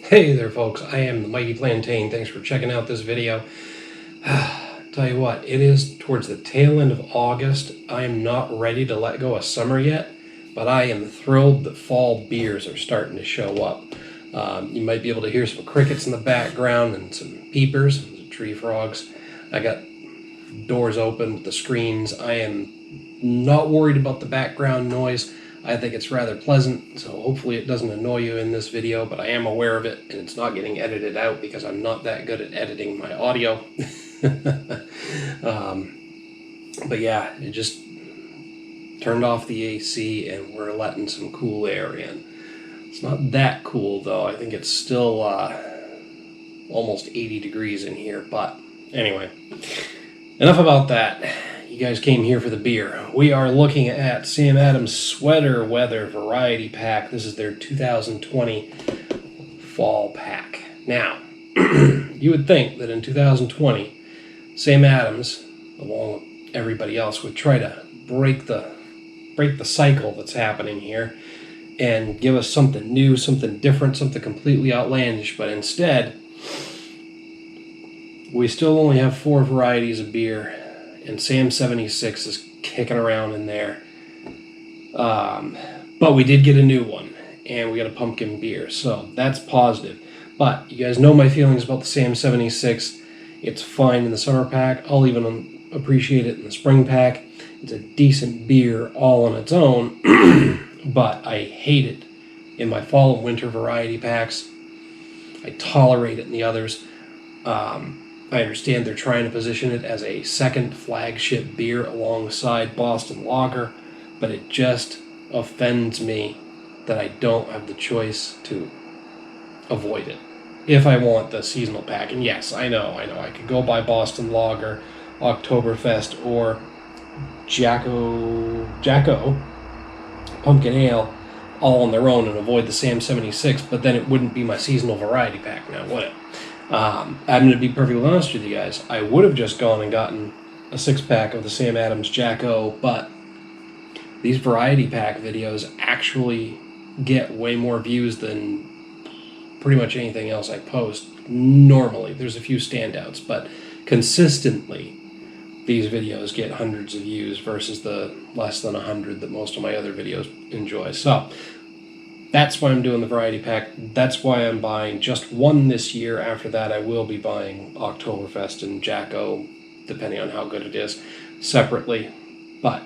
Hey there folks, I am the Mighty Plantain. Thanks for checking out this video. Tell you what, it is towards the tail end of August. I am not ready to let go of summer yet, but I am thrilled that fall beers are starting to show up. You might be able to hear some crickets in the background and some peepers, some tree frogs. I got doors open with the screens. I am not worried about the background noise. I think it's rather pleasant, so hopefully it doesn't annoy you in this video, but I am aware of it, and it's not getting edited out because I'm not that good at editing my audio. But yeah, it just turned off the AC, and we're letting some cool air in. It's not that cool, though. I think it's still almost 80 degrees in here, but anyway, enough about that. You guys came here for the beer. We are looking at Sam Adams Sweater Weather Variety Pack. This is their 2020 fall pack. Now, you would think that in 2020, Sam Adams, along with everybody else, would try to break the cycle that's happening here and give us something new, something different, something completely outlandish. But instead, we still only have 4 varieties of beer, and Sam 76 is kicking around in there. But we did get a new one, and we got a pumpkin beer, so that's positive. But you guys know my feelings about the Sam 76. It's fine in the summer pack. I'll even appreciate it in the spring pack. It's a decent beer all on its own, but I hate it in my fall and winter variety packs. I tolerate it in the others. I understand they're trying to position it as a second flagship beer alongside Boston Lager, but it just offends me that I don't have the choice to avoid it if I want the seasonal pack. And yes, I know, I could go buy Boston Lager, Oktoberfest, or Jacko Pumpkin Ale all on their own and avoid the Sam 76, but then it wouldn't be my seasonal variety pack now, would it? I'm going to be perfectly honest with you guys. I would have just gone and gotten a 6-pack of the Sam Adams Jacko, but these variety pack videos actually get way more views than pretty much anything else I post normally. There's a few standouts, but consistently these videos get hundreds of views versus the less than 100 that most of my other videos enjoy. So that's why I'm doing the variety pack. That's why I'm buying just one this year. After that, I will be buying Oktoberfest and Jacko, depending on how good it is, separately. But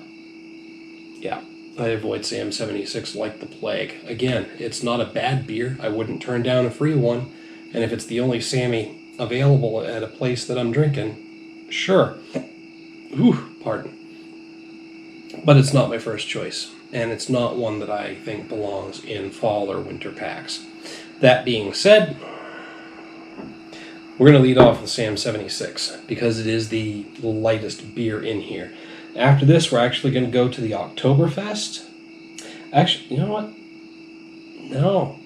yeah, I avoid Sam 76 like the plague. Again, it's not a bad beer. I wouldn't turn down a free one. And if it's the only Sammy available at a place that I'm drinking, sure. Ooh, pardon. But it's not my first choice, and it's not one that I think belongs in fall or winter packs. That being said, we're going to lead off with Sam 76 because it is the lightest beer in here. After this, we're actually going to go to the Oktoberfest. Actually, you know what? No.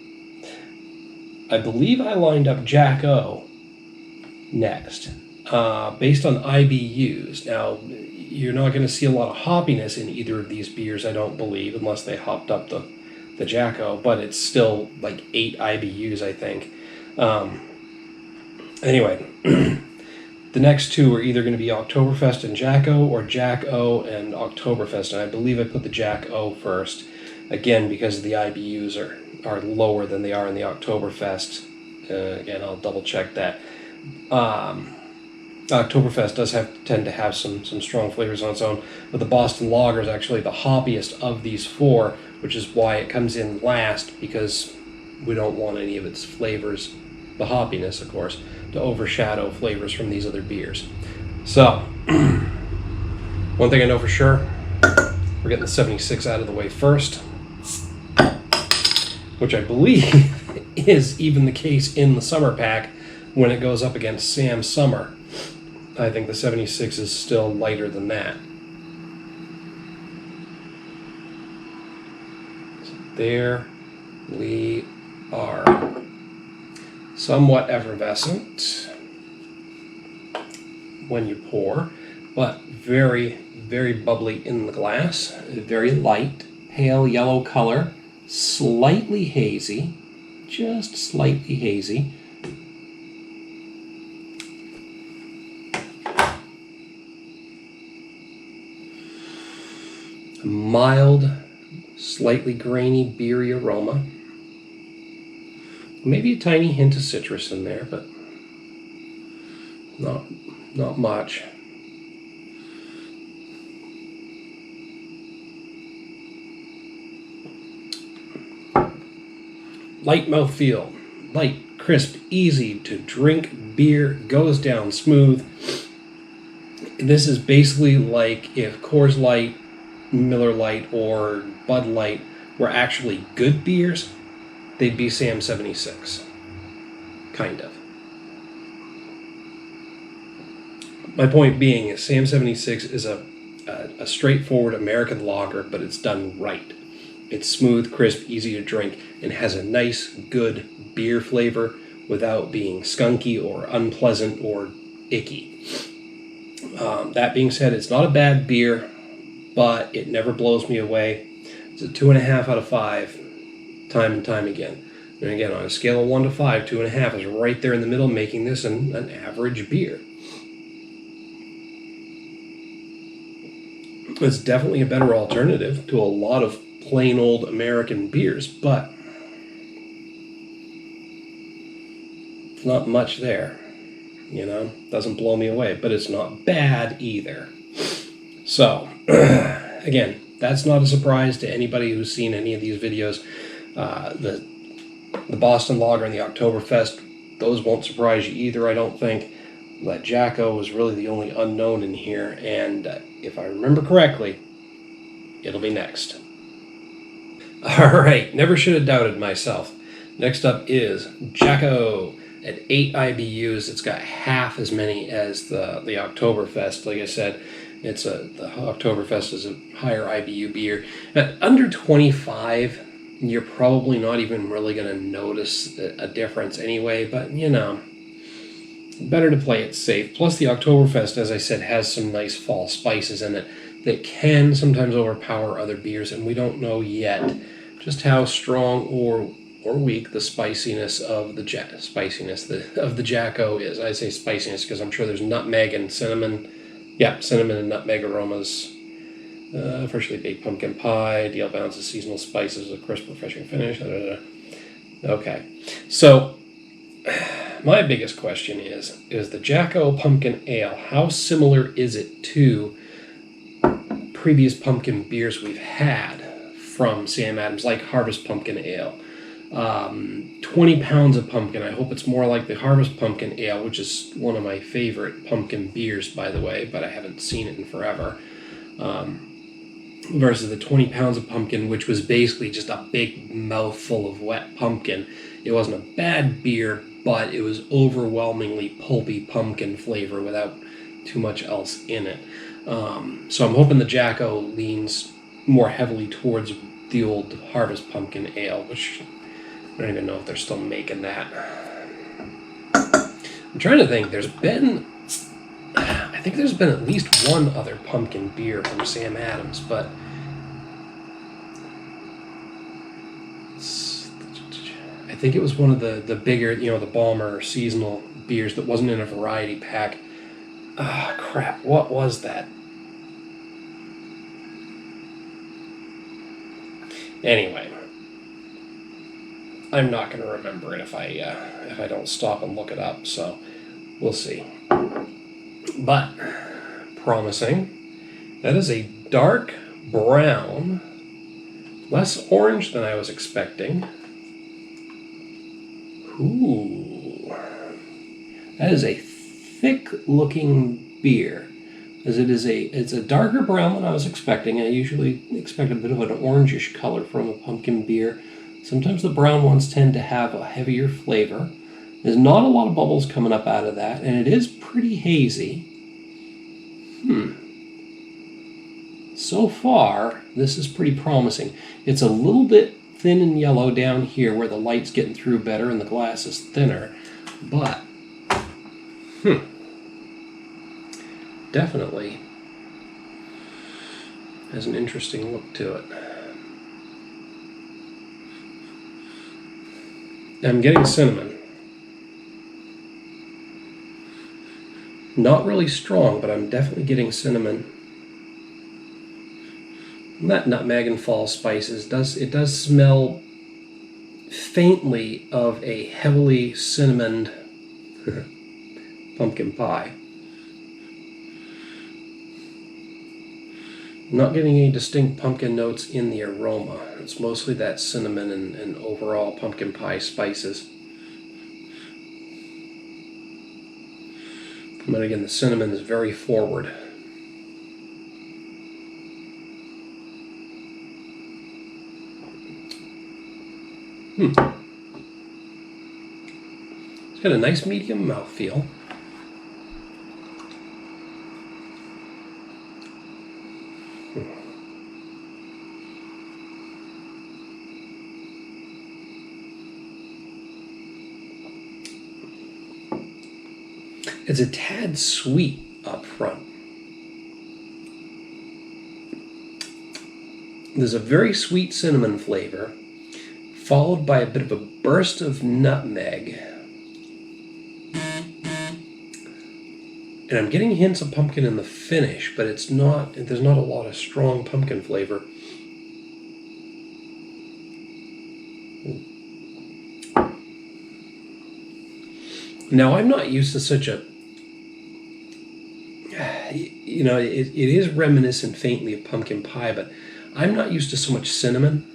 I believe I lined up Jacko next, based on IBUs. Now, you're not going to see a lot of hoppiness in either of these beers, I don't believe, unless they hopped up the Jacko, but it's still like 8 IBUs, I think. Anyway, the next two are either going to be Oktoberfest and Jacko, or Jack-O and Oktoberfest, and I believe I put the Jack-O first, again, because the IBUs are lower than they are in the Oktoberfest. Again, I'll double-check that. Oktoberfest does tend to have some strong flavors on its own, but the Boston Lager is actually the hoppiest of these 4, which is why it comes in last, because we don't want any of its flavors, the hoppiness, of course, to overshadow flavors from these other beers. So, one thing I know for sure, we're getting the 76 out of the way first, which I believe is even the case in the summer pack when it goes up against Sam Summer. I think the 76 is still lighter than that. So there we are. Somewhat effervescent when you pour, but very, very bubbly in the glass. Very light, pale yellow color, slightly hazy. just slightly hazy. A mild, slightly grainy, beery aroma. Maybe a tiny hint of citrus in there, but not much. Light mouthfeel, light, crisp, easy to drink beer, goes down smooth. This is basically like if Coors Light, Miller Lite, or Bud Light were actually good beers, they'd be Sam 76. Kind of. My point being is Sam 76 is a straightforward American lager, but it's done right. It's smooth, crisp, easy to drink, and has a nice, good beer flavor without being skunky or unpleasant or icky. That being said, it's not a bad beer, but it never blows me away. It's a 2.5 out of 5, time and time again. And again, on a scale of 1 to 5, 2.5 is right there in the middle, making this an average beer. It's definitely a better alternative to a lot of plain old American beers, but it's not much there, doesn't blow me away, but it's not bad either. So, again, that's not a surprise to anybody who's seen any of these videos. The Boston Lager and the Oktoberfest, those won't surprise you either, I don't think. That Jacko was really the only unknown in here, and if I remember correctly, it'll be next. Alright, never should have doubted myself. Next up is Jacko at 8 IBUs. It's got half as many as the Oktoberfest. Like I said, the Oktoberfest is a higher IBU beer. At under 25, you're probably not even really going to notice a difference anyway, but better to play it safe. Plus the Oktoberfest, as I said, has some nice fall spices in it that can sometimes overpower other beers, and we don't know yet just how strong or weak the spiciness of the Jacko is. I say spiciness because I'm sure there's nutmeg and cinnamon. Yeah, cinnamon and nutmeg aromas. Freshly baked pumpkin pie, deal balance of seasonal spices, a crisp, refreshing finish. Okay, so my biggest question is the Jacko Pumpkin Ale, how similar is it to previous pumpkin beers we've had from Sam Adams, like Harvest Pumpkin Ale? 20 pounds of pumpkin. I hope it's more like the Harvest Pumpkin Ale, which is one of my favorite pumpkin beers, by the way, but I haven't seen it in forever. Versus the 20 pounds of pumpkin, which was basically just a big mouthful of wet pumpkin. It wasn't a bad beer, but it was overwhelmingly pulpy pumpkin flavor without too much else in it. So I'm hoping the Jacko leans more heavily towards the old Harvest Pumpkin Ale, which I don't even know if they're still making that. I'm trying to think. I think there's been at least one other pumpkin beer from Sam Adams, but I think it was one of the bigger, the Balmer seasonal beers that wasn't in a variety pack. Crap, what was that? Anyway, I'm not going to remember it if I don't stop and look it up, so we'll see. But, promising. That is a dark brown, less orange than I was expecting. Ooh. That is a thick-looking beer. As it's a darker brown than I was expecting. I usually expect a bit of an orangish color from a pumpkin beer. Sometimes the brown ones tend to have a heavier flavor. There's not a lot of bubbles coming up out of that, and it is pretty hazy. So far, this is pretty promising. It's a little bit thin and yellow down here where the light's getting through better and the glass is thinner, but definitely has an interesting look to it. I'm getting cinnamon. Not really strong, but I'm definitely getting cinnamon. That nutmeg and fall spices does smell faintly of a heavily cinnamoned pumpkin pie. I'm not getting any distinct pumpkin notes in the aroma. It's mostly that cinnamon and overall pumpkin pie spices. But again, the cinnamon is very forward. It's got a nice medium mouthfeel. It's a tad sweet up front. There's a very sweet cinnamon flavor, followed by a bit of a burst of nutmeg. And I'm getting hints of pumpkin in the finish, but there's not a lot of strong pumpkin flavor. Now, I'm not used to such a, it is reminiscent faintly of pumpkin pie, but I'm not used to so much cinnamon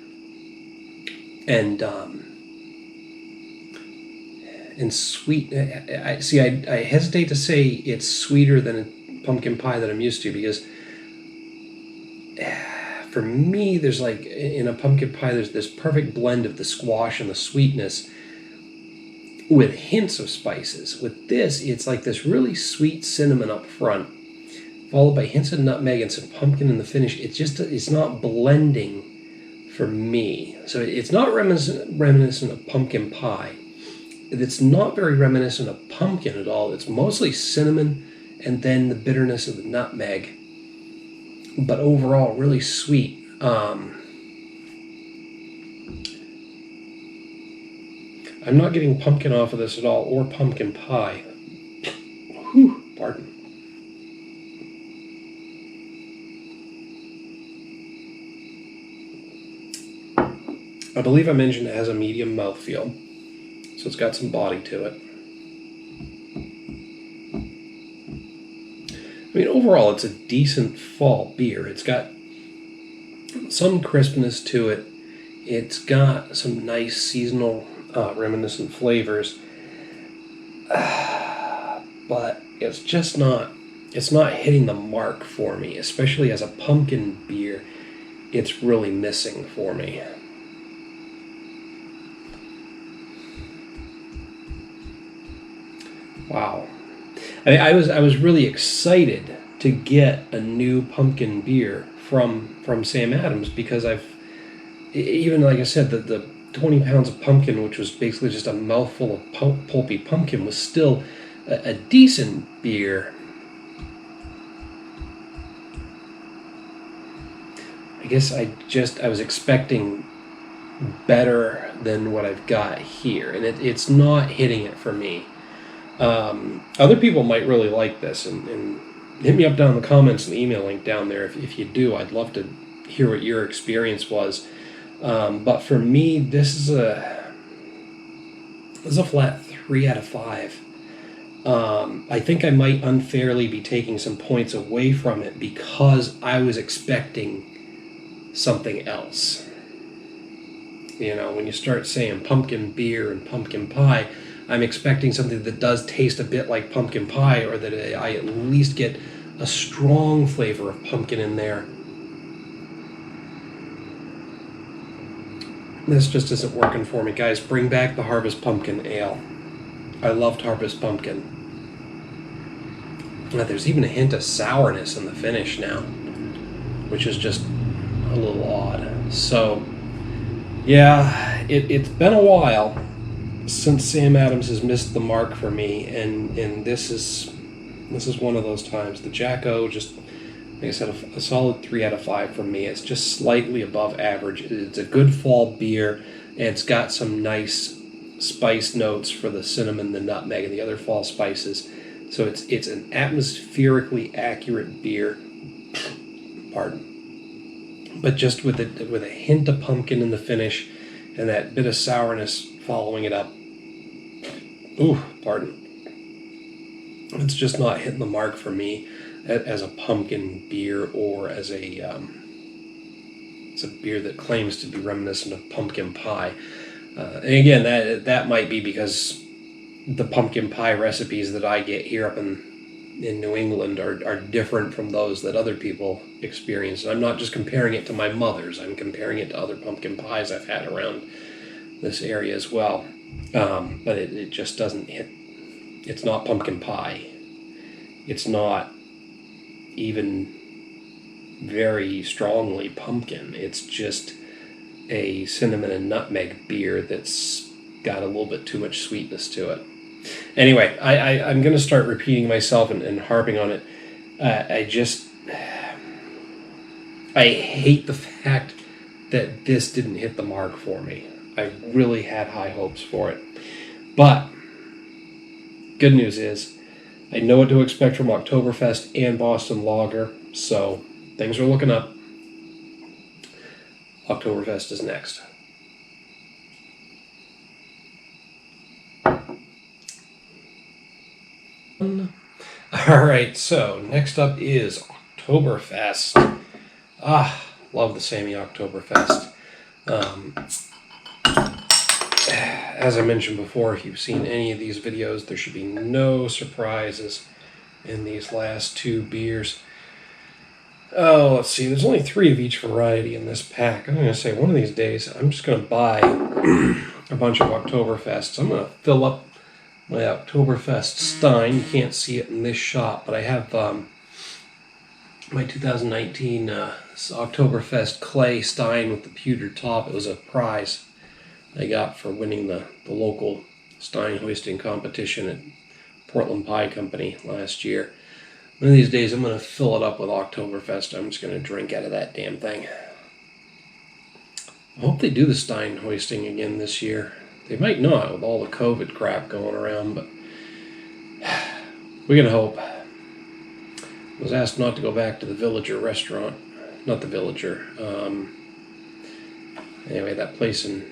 and sweet. I hesitate to say it's sweeter than a pumpkin pie that I'm used to, because for me, there's like, in a pumpkin pie, there's this perfect blend of the squash and the sweetness with hints of spices. With this, it's like this really sweet cinnamon up front, followed by hints of nutmeg and some pumpkin in the finish. It's not blending for me. So it's not reminiscent of pumpkin pie. It's not very reminiscent of pumpkin at all. It's mostly cinnamon and then the bitterness of the nutmeg, but overall really sweet. I'm not getting pumpkin off of this at all, or pumpkin pie. Whew, pardon. I believe I mentioned it has a medium mouthfeel, so it's got some body to it. I mean, overall, it's a decent fall beer. It's got some crispness to it. It's got some nice seasonal reminiscent flavors, but it's not hitting the mark for me, especially as a pumpkin beer. It's really missing for me. Wow. I was really excited to get a new pumpkin beer from Sam Adams, because even like I said, the 20 pounds of pumpkin, which was basically just a mouthful of pulpy pumpkin, was still a decent beer. I guess I was expecting better than what I've got here, and it's not hitting it for me. Other people might really like this, and hit me up down in the comments and the email link down there if you do. I'd love to hear what your experience was. But for me, this is a flat 3 out of 5. I think I might unfairly be taking some points away from it because I was expecting something else. You know, when you start saying pumpkin beer and pumpkin pie, I'm expecting something that does taste a bit like pumpkin pie, or that I at least get a strong flavor of pumpkin in there. This just isn't working for me, guys. Bring back the Harvest Pumpkin Ale. I loved Harvest Pumpkin. There's even a hint of sourness in the finish now, which is just a little odd. So, yeah, it's been a while since Sam Adams has missed the mark for me, and this is one of those times. The Jack-O, just like I said, a solid 3 out of 5 from me. It's just slightly above average. It's a good fall beer, and it's got some nice spice notes for the cinnamon, the nutmeg, and the other fall spices. So it's an atmospherically accurate beer. Pardon. But just with a hint of pumpkin in the finish and that bit of sourness following it up. Ooh, pardon. It's just not hitting the mark for me as a pumpkin beer or as it's a beer that claims to be reminiscent of pumpkin pie. And again, that might be because the pumpkin pie recipes that I get here up in New England are different from those that other people experience. And I'm not just comparing it to my mother's. I'm comparing it to other pumpkin pies I've had around this area as well. But it just doesn't hit. It's not pumpkin pie. It's not even very strongly pumpkin. It's just a cinnamon and nutmeg beer that's got a little bit too much sweetness to it. Anyway, I'm going to start repeating myself and harping on it. I hate the fact that this didn't hit the mark for me. I really had high hopes for it. But good news is I know what to expect from Oktoberfest and Boston Lager, so things are looking up. Oktoberfest is next. All right, so next up is Oktoberfest. Love the Sammy Oktoberfest. As I mentioned before, if you've seen any of these videos, there should be no surprises in these last two beers. Oh, let's see. There's only 3 of each variety in this pack. I'm going to say one of these days I'm just going to buy a bunch of Oktoberfests. I'm going to fill up my Oktoberfest Stein. You can't see it in this shot, but I have my 2019 Oktoberfest Clay Stein with the pewter top. It was a prize I got for winning the local Stein hoisting competition at Portland Pie Company last year. One of these days I'm going to fill it up with Oktoberfest. I'm just going to drink out of that damn thing. I hope they do the Stein hoisting again this year. They might not with all the COVID crap going around, but we can hope. I was asked not to go back to the Villager restaurant. Not the Villager. Anyway, that place in...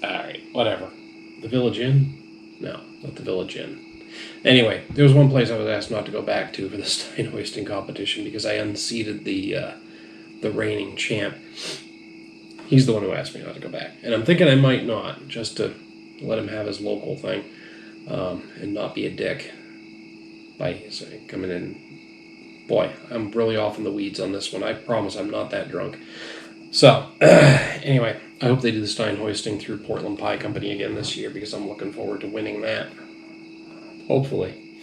Alright, whatever. The Village Inn? No, not the Village Inn. Anyway, there was one place I was asked not to go back to for the Stein hoisting competition because I unseated the reigning champ. He's the one who asked me not to go back. And I'm thinking I might not, just to let him have his local thing and not be a dick by coming in. Boy, I'm really off in the weeds on this one. I promise I'm not that drunk. So, anyway, I hope they do the Stein hoisting through Portland Pie Company again this year because I'm looking forward to winning that. Hopefully.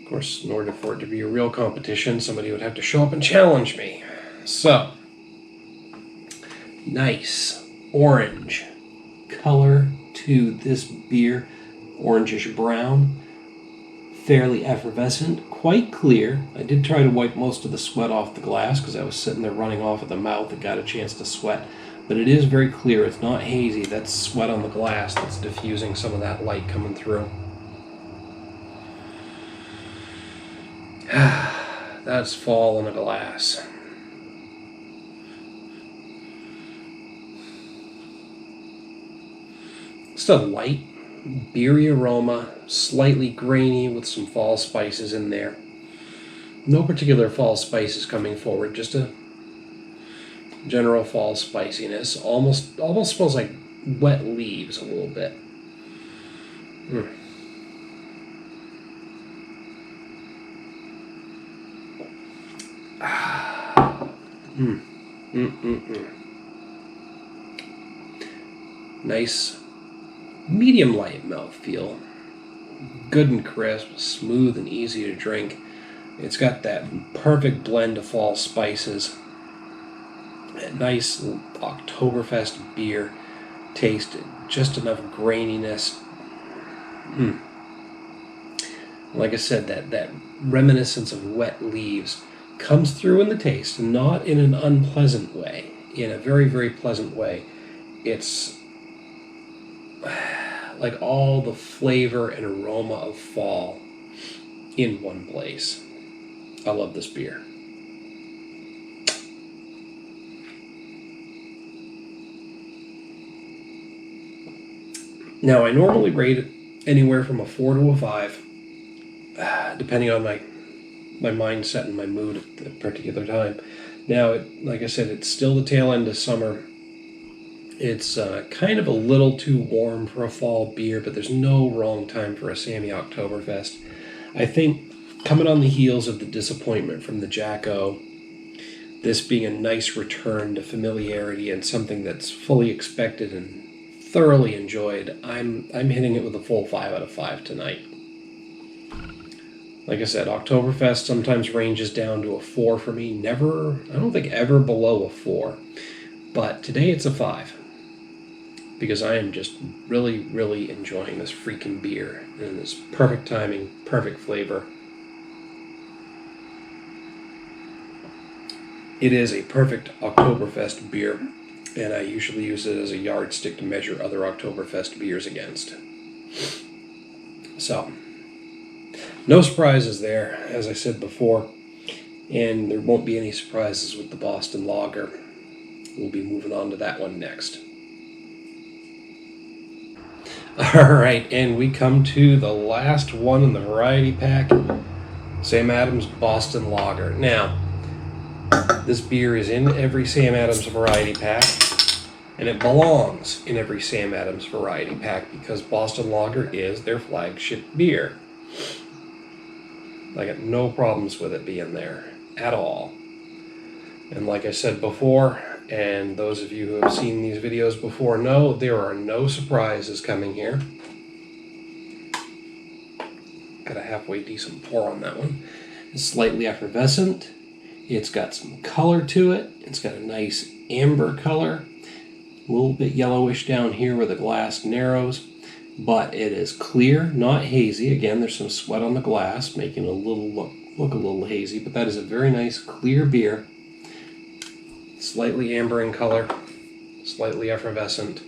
Of course, in order for it to be a real competition, somebody would have to show up and challenge me. So, nice orange color to this beer. Orangish brown. Fairly effervescent. Quite clear. I did try to wipe most of the sweat off the glass because I was sitting there running off at the mouth and got a chance to sweat. But it is very clear. It's not hazy. That's sweat on the glass that's diffusing some of that light coming through. That's fall in a glass. Still light, beery aroma, slightly grainy with some fall spices in there. No particular fall spices coming forward, just a general fall spiciness. Almost smells like wet leaves a little bit. Nice medium light mouthfeel. Good and crisp, smooth and easy to drink. It's got that perfect blend of fall spices. A nice Oktoberfest beer taste, just enough graininess. Like I said, that reminiscence of wet leaves comes through in the taste, not in an unpleasant way, in a very, very pleasant way. It's like all the flavor and aroma of fall in one place. I love this beer. Now, I normally rate it anywhere from a 4 to a 5, depending on my mindset and my mood at a particular time. Now, like I said, it's still the tail end of summer. It's kind of a little too warm for a fall beer, but there's no wrong time for a Sammy Oktoberfest. I think coming on the heels of the disappointment from the Jacko, this being a nice return to familiarity and something that's fully expected and thoroughly enjoyed, I'm hitting it with a full 5 out of 5 tonight. Like I said, Oktoberfest sometimes ranges down to a 4 for me. Never, I don't think ever below a 4. But today it's a 5. Because I am just really, really enjoying this freaking beer. And this perfect timing, perfect flavor. It is a perfect Oktoberfest beer. And I usually use it as a yardstick to measure other Oktoberfest beers against. So, no surprises there, as I said before. And there won't be any surprises with the Boston Lager. We'll be moving on to that one next. Alright, and we come to the last one in the variety pack. Sam Adams Boston Lager. Now, this beer is in every Sam Adams variety pack, and it belongs in every Sam Adams variety pack because Boston Lager is their flagship beer. I got no problems with it being there at all. And like I said before, and those of you who have seen these videos before know, there are no surprises coming here. Got a halfway decent pour on that one. It's slightly effervescent. It's got some color to it. It's got a nice amber color. A little bit yellowish down here where the glass narrows. But it is clear, not hazy. Again, there's some sweat on the glass, making it a little look a little hazy. But that is a very nice, clear beer. Slightly amber in color. Slightly effervescent.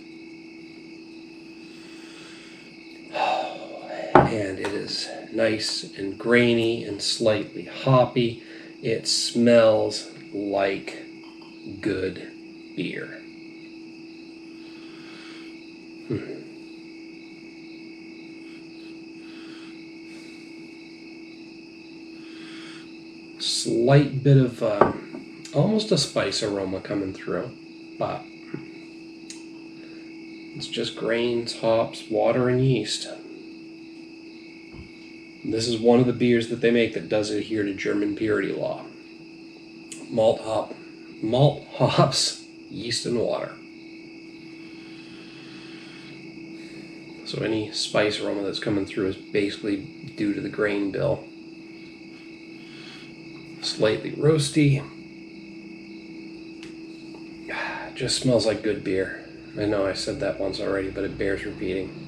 And it is nice and grainy and slightly hoppy. It smells like good beer. Slight bit of almost a spice aroma coming through, but it's just grains, hops, water, and yeast. This is one of the beers that they make that does adhere to German purity law. Malt, hops, yeast, and water. So any spice aroma that's coming through is basically due to the grain bill. Slightly roasty. Just smells like good beer. I know I said that once already, but it bears repeating.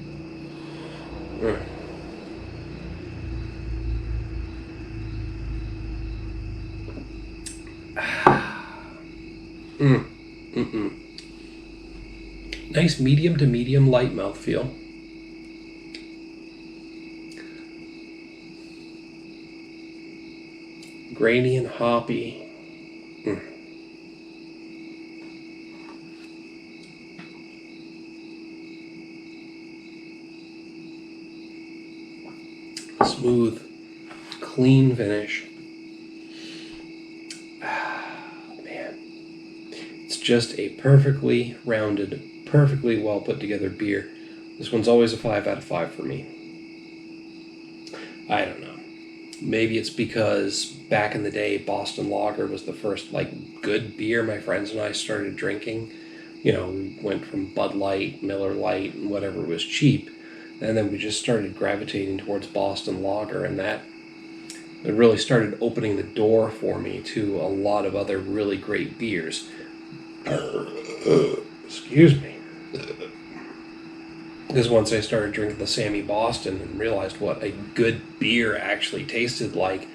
Nice medium to medium light mouthfeel. Grainy and hoppy. Smooth, clean finish. Man. It's just a perfectly rounded, perfectly well put together beer. This one's always a 5 out of 5 for me. I don't know. Maybe it's because back in the day, Boston Lager was the first, good beer my friends and I started drinking. You know, we went from Bud Light, Miller Lite, and whatever was cheap. And then we just started gravitating towards Boston Lager, and it really started opening the door for me to a lot of other really great beers. Excuse me. Because once I started drinking the Sammy Boston and realized what a good beer actually tasted like,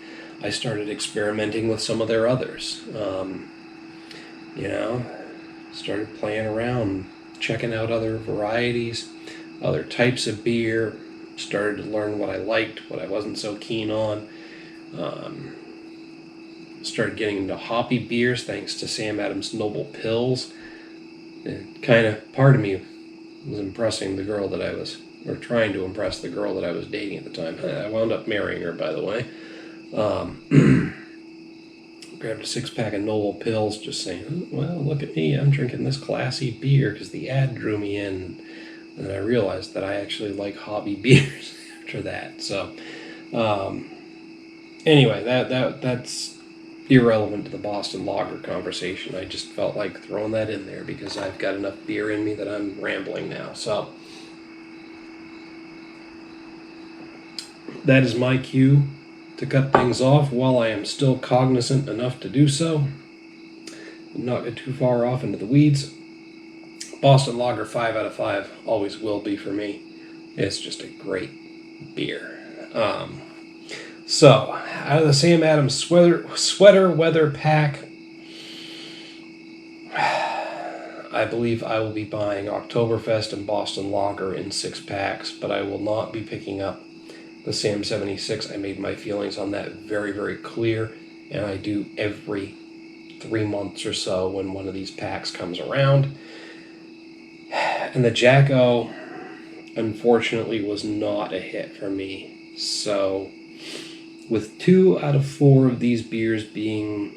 I started experimenting with some of their others. Started playing around, checking out other varieties. other types of beer, started to learn what I liked, what I wasn't so keen on. Started getting into hoppy beers thanks to Sam Adams Noble Pills. And kind of part of me was impressing the girl that I was, or trying to impress the girl that I was dating at the time. I wound up marrying her, by the way. Grabbed a 6-pack of Noble Pills, just saying, oh, well, look at me, I'm drinking this classy beer because the ad drew me in. And I realized that I actually like hobby beers after that. So, anyway, that's irrelevant to the Boston Lager conversation. I just felt like throwing that in there because I've got enough beer in me that I'm rambling now. So, that is my cue to cut things off while I am still cognizant enough to do so. Not get too far off into the weeds. Boston Lager 5 out of 5 always will be for me. It's just a great beer. So, out of the Sam Adams sweater weather pack, I believe I will be buying Oktoberfest and Boston Lager in 6-packs, but I will not be picking up the Sam 76. I made my feelings on that very, very clear, and I do every 3 months or so when one of these packs comes around. And the Jacko, unfortunately, was not a hit for me. So, with 2 out of 4 of these beers being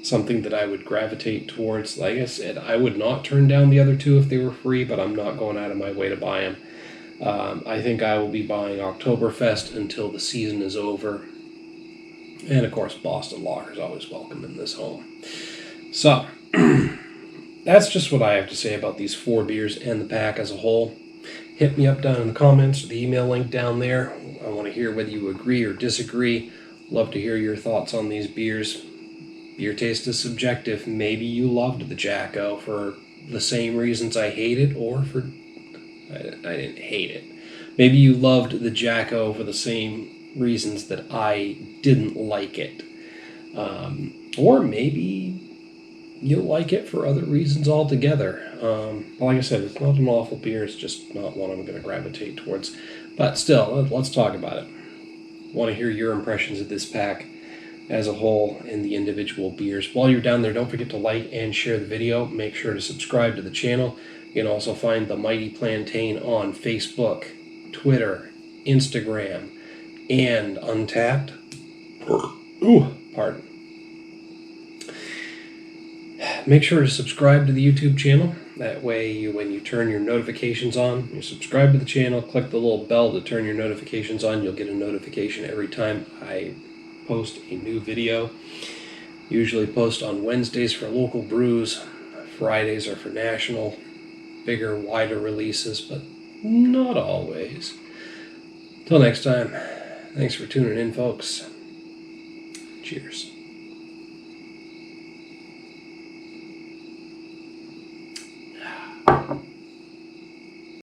something that I would gravitate towards, like I said, I would not turn down the other 2 if they were free, but I'm not going out of my way to buy them. I think I will be buying Oktoberfest until the season is over. And, of course, Boston Lager is always welcome in this home. So, that's just what I have to say about these 4 beers and the pack as a whole. Hit me up down in the comments or the email link down there. I want to hear whether you agree or disagree. Love to hear your thoughts on these beers. Beer taste is subjective. Maybe you loved the Jacko for the same reasons I hate it, or for... I didn't hate it. Maybe you loved the Jacko for the same reasons that I didn't like it. Or maybe you like it for other reasons altogether. Like I said, it's not an awful beer. It's just not one I'm going to gravitate towards. But still, let's talk about it. Want to hear your impressions of this pack as a whole and the individual beers. While you're down there, don't forget to like and share the video. Make sure to subscribe to the channel. You can also find The Mighty Plantain on Facebook, Twitter, Instagram, and Untapped. Ooh, pardon. Make sure to subscribe to the YouTube channel. That way, when you turn your notifications on, you subscribe to the channel, click the little bell to turn your notifications on. You'll get a notification every time I post a new video. Usually post on Wednesdays for local brews. Fridays are for national, bigger, wider releases, but not always. Till next time, thanks for tuning in, folks. Cheers.